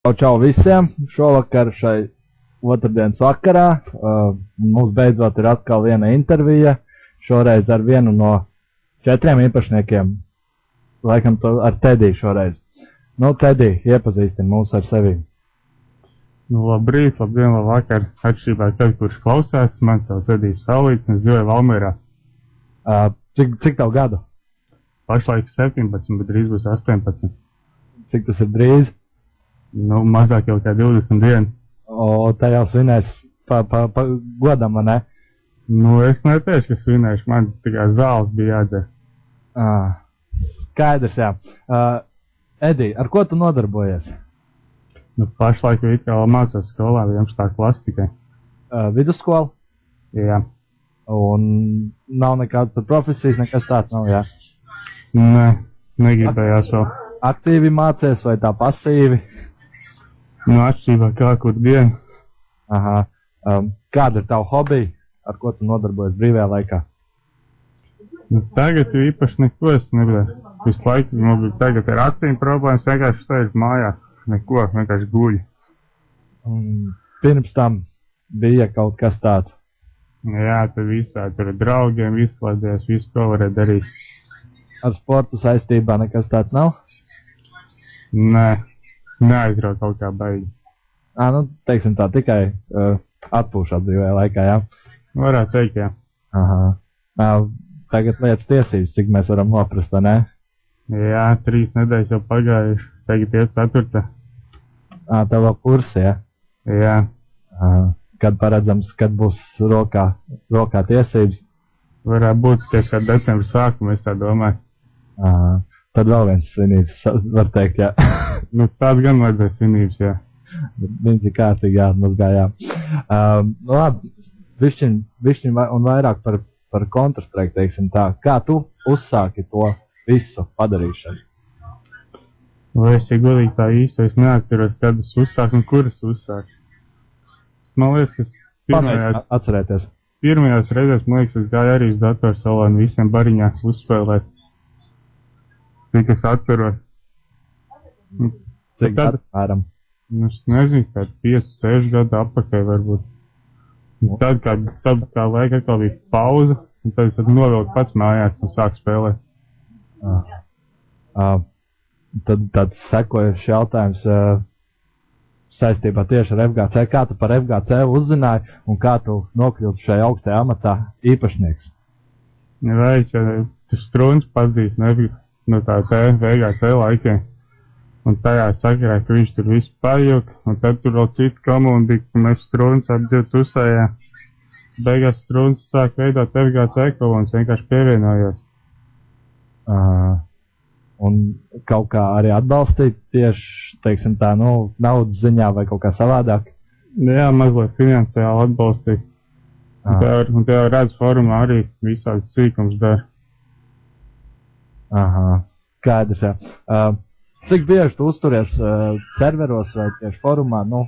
Čau visiem! Šovakar šai otrdienas vakarā mums beidzot ir atkal viena intervija. Šoreiz ar vienu no 4 īpašniekiem. Laikam ar Tediju šoreiz. Nu, Tedij, iepazīstini mūs ar sevi. Nu, labrīt, labdien, labvakar. Atšķirībā tev, kurš klausās, man sauc Edijs Saulīts, un es dzīvoju Valmierā. Cik tev gadu? Pašlaik 17, bet drīz būs 18. Cik tas ir drīz? Nu, mazāk jau kā 20 dienas. O, te jau svinēs pa godam, ne? Nu, es neteikšu, ka svinēšu, man tikai zāles bija jādzer. Skaidrs, jā. Edij, ar ko tu nodarbojies? Nu, pašlaik jau it kā mācos skolā, 11. klasi tikai. Vidusskola? Jā. Un nav nekādas tur profesijas, nekas tāds nav, jā? Nē, negribējās vēl. Aktīvi mācies vai tā pasīvi? Nu, atšķirībā kā kur dienu. Aha. Kāda ir tava hobija? Ar ko tu nodarbojies brīvajā laikā? Nu, tagad jau īpaši neko es nevarēju. Visu laiku man tagad ir acīm problēmas, vienkārši sēžu mājās. Neko, vienkārši guļu. Pirms tam bija kaut kas tāds? Jā, tur visādi, tur ar draugiem izklaidēs, visu, ko varēja darīt. Ar sportu saistībā nekas tāds nav? Nē, neaizrauj kaut kā baigi. Nu, teiksim tā, tikai atpūšāt brīvajā laikā, jā? Varētu teikt, jā. Aha. Tagad lietas tiesības, cik mēs varam noprast, vai ne? Jā, 3 nedēļas jau pagājuši, tagad iet 4. Tev vēl kursi, jā? Jā. Kad paredzams, kad būs rokā tiesības? Varētu būt tikai kā decembra sākuma, es tā domāju. Tad vēl viens svinības, var teikt, jā. Nu, tāds gan vajadzēja svinības, jā. Viņš ir kārtīgi jāatmazgā, jā. Nu, labi, višķiņ un vairāk par Counter-Strike, teiksim tā. Kā tu uzsāki to visu padarīšanu? Vai es, ja godīgi tā īsti, es neatceros, kad es uzsāku un kur es uzsāku. Man liekas, ka pirmajās reizēs, man liekas, es gāju arī uz datorsalonu visiem bariņā uzspēlēt. Cik es atceros. Cik gadu pāram? Nu, es nezinu, kā 5-6 gadu apakaļ varbūt. Tad kā laika atkal bija pauza, un tad es novilku pats mājās un sāku spēlēt. Tad tāds sekojušs jautājums saistībā tieši ar FGC. Kā tu par FGC uzzināji un kā tu nokļūti šajā augstajā amatā īpašnieks? Vai es jau Struns pazīst no tā VGC laikiem. Un tajā sakarā, ka viņš tur visu pajuka, un tad tur vēl cita komunda bija, ka mēs Struns ap 2 uzsējām. Beigās Struns sāk veidot FGC komandas, vienkārši pievienojos. Un kaut kā arī atbalstīt tieši, teiksim tā, nu, naudas ziņā vai kaut kā savādāk? Jā, mazliet finansiāli atbalstīt. Un te jau redz forumā arī visādas sīkums dara. Skaidrs, jā. Cik bieži tu uzturies serveros vai tieši forumā, nu?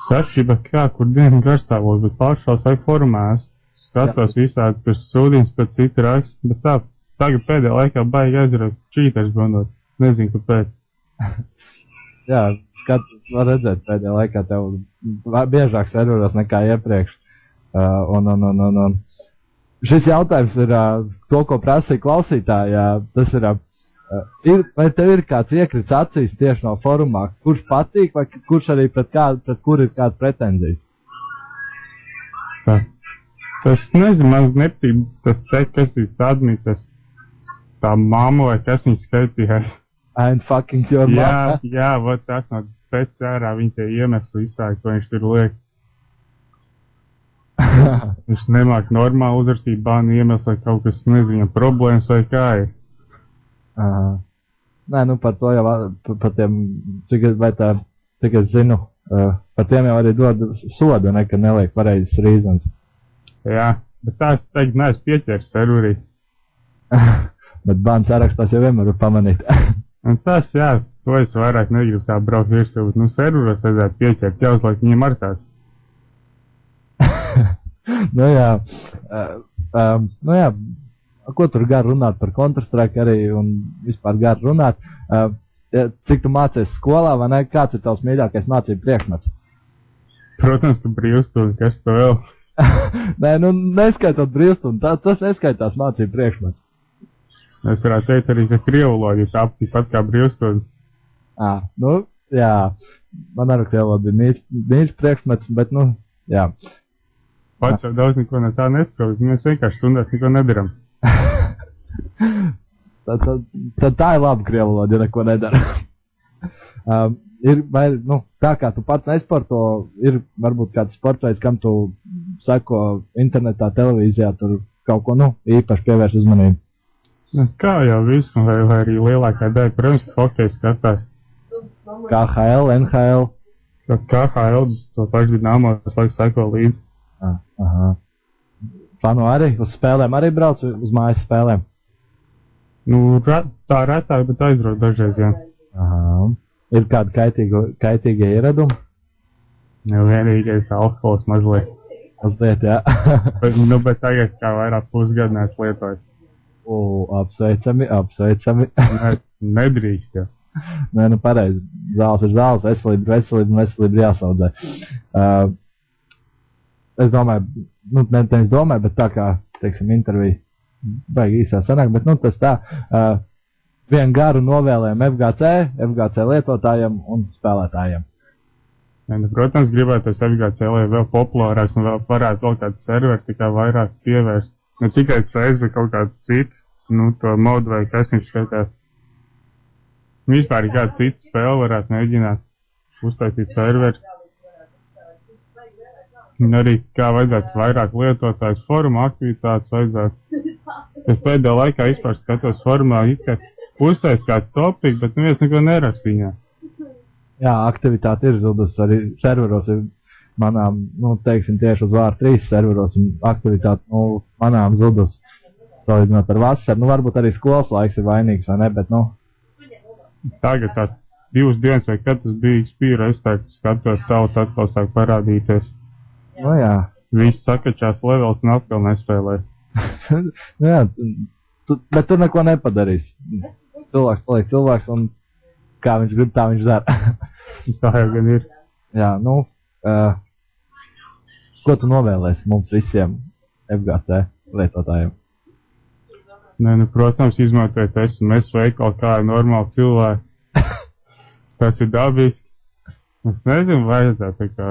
Sašķiba kā, kur dienu garstāvos, bet pāršās vai formā es skatos visādas tur sūdījums, pēc citi raksts, bet tā, tagad pēdējā laikā baigi aizraukt čīters bandot, nezinu kāpēc. Jā, var redzēt pēdējā laikā tev biežāk serveros nekā iepriekš. Un šis jautājums ir to, ko prasīja klausītāji, tas ir, vai tev ir kāds iekrits acīs tieši no forumā, kurš patīk vai kurš arī pret kur ir kāda pretenzijas? Tas nezinu, man nepatīk tas teikt, kas bija admin, tā mamma vai kas viņa skaitījās. I'm fucking your mama. Jā, vot tas no pēc ārā viņa tie iemesli visādi, ko viņš tur liek. Viņš nemāk normāli uzrakstīt bānu iemesli, vai kaut kas nezinu, problēmas vai kā ir. Nē, nu par to jau, par tiem, cik es zinu, par tiem jau arī dod sodu, ka neliek pareizes reasons. Jā, bet tā es teiktu, neesmu pieķēris serverī. Bet bānu sarakstās jau vienmēr var pamanīt. Un tas, jā, to es vairāk negribu tā braukt virsū, bet, nu, serveros vajadzētu pieķert, jāuzlaik viņam ar tās. Nu jā, ko tur gar runāt par Counter-Strike arī un vispār gar runāt. cik tu mācies skolā, vai ne? Kāds ir tavs mīļākais mācību priekšmets? Protams, ka brīvstundu, kas to vēl? Nē, nu, neskaitot brīvstundu, tas neskaitās mācību priekšmets. Es varētu teikt arī, ka krievoloģi ir tāpat kā brīvstundu. Nu, jā, man arī krievoloģi bija mīļš priekšmets, bet, nu, jā. Pats jau daudz neko no tā neskatās, mēs vienkārši stundās neko nedaram. Tad tā ir laba krievoloģi, ja neko nedara. Nu, tā kā tu pats nesporto, ir varbūt kāds sportveids, kam tu seko internetā, televīzijā, tur kaut ko, nu, īpaši pievērš uzmanību. Kā jau visu, vai arī lielākā daļa, protams, hokejs skatās. KHL, NHL. KHL, to pašu Dinamo, tas laiks seko līdzi. Fanu arī, uz spēlēm arī brauc, uz mājas spēlēm? Nu, tā retāk, bet aizbrauc dažreiz, jā. Ir kādi kaitīgie ieradumi? Vienīgais alkohols mazliet. Mazliet, jā. Bet tagad kā vairāk pusgadu neesmu lietojis. Apsveicami. Nedrīkst, jā. Nē, nu pareizi. Zāles ir zāles, veselība jāsaudzē. Es domāju, nu, nevis domāju, bet tā kā, teiksim, intervija baigi īsā sanāk, bet, nu, tas tā, vien garu novēlējumu FGC lietotājiem un spēlētājiem. Ja, nu, protams, gribētos FGC, lai vēl populārāks un vēl varētu vēl kādu serveri tikai vairāk pievērst. Ne tikai CS, bet kaut kādu citu, nu, to modu vai kas viņš skatās. Vispār kādu citu spēli varētu mēģināt uztaisīt serveri. Un arī kā vajadzētu vairāk lietotājs foruma aktivitātes vajadzētu. Es pēdējā laikā vispār skatos formā, it kā uztais kādu topiku, bet neviens neko nerakstiņā. Jā, aktivitāte ir zudus, arī serveros ir manām, nu, teiksim, tieši uz vārdu 3 serveros un aktivitāte, nu, manām zudus, salīdzinot ar vasaru. Nu, varbūt arī skolas laiks ir vainīgs, vai ne, bet, nu. Tagad tās 2 dienas vai kad tas bija spīra, es tagad skatos tauts atkal sāk parādīties. Nu, jā. Viss sakačās levels un atkal nespēlēs. Jā, bet tur neko nepadarīs. Cilvēks paliek cilvēks un kā viņš grib, tā viņš dara. Tā jau gan ir. Jā, nu, ko tu novēlēsi mums visiem FGC lietotājiem? Nē, nu, protams, izmantojiet SMS veikalu kā normāli cilvēki. Tas ir dabiski. Es nezinu, vajadzētu tā kā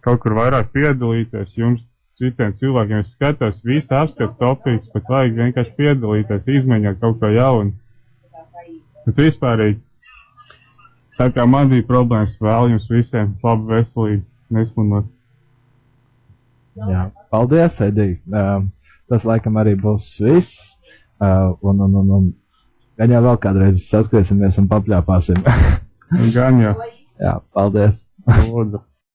kaut kur vairāk piedalīties. Jums citiem cilvēkiem es skatos, visi apskat topiks, bet vajag vienkārši piedalīties, izmēģināt kaut ko jaunu. Bet vispārīgi, tā kā man bija problēmas, vēl jums visiem labu veselību, neslimot. Jā, paldies, Edī. Tas laikam arī būs viss. Un gan jau vēl kādreiz saskatīsimies un papļāpāsim. Gan jau. Jā, paldies. Lūdzu.